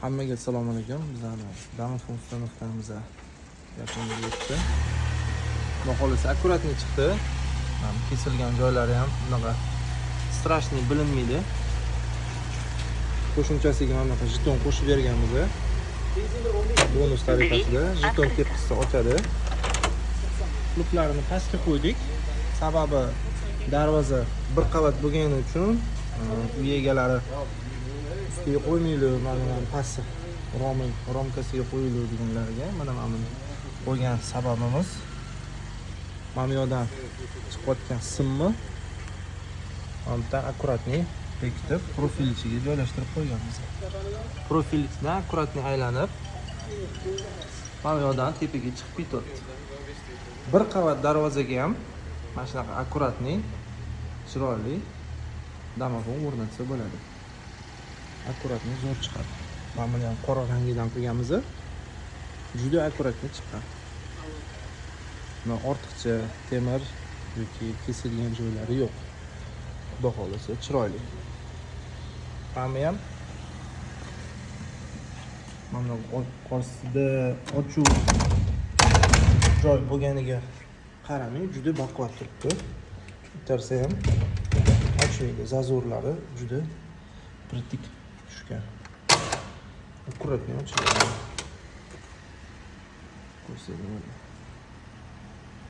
Hammaga assalomu alaykum. Bizlarning Damofon ustanovkamiz yakuniga yetdi. Xolos akkuratni chiqdi. Kesilgan joylari ham bunaqa strashniy bilinmaydi. Qo'shimchasiga mana bunaqa jeton qo'shib berganmiz. Bonus tariqasida jeton tepkisini ochadi. Qulflarini pastga qo'ydik. Sababi darvoza bir qavat bo'lgani uchun uy egalari ustiga qo'ymaydi, mana pastga romkasiga qo'yiladi deganlarga mana buni qo'ygan sababimiz mana bu yoqdan chiqayotgan simni bundan akkuratni bekitib profil ichiga joylashtirib qo'yganmiz. Profil ichidan akkuratni aylanib mana bu yoqdan tepaga chiqib ketyapti. Bir qavat darvozaga ham mana shunaqa akkuratni chiroyli damofon o'rnatsa bo'ladi. Akkuratni zo'r chiqadi. Mana buni ham qora rangidan qilganmiz. Juda akkuratni chiqqan. Mana ortiqcha temir yoki kesilgan joylari yo'q. Xudo xolasa chiroyli. Mana ham mana ostida ochuv joy bo'lganiga qaramay juda baquvvat turibdi. Bitarsa ham ochmaydi. Zazorlari juda pratik tushgan. Akkuratni ochiladi. Ko'rsatib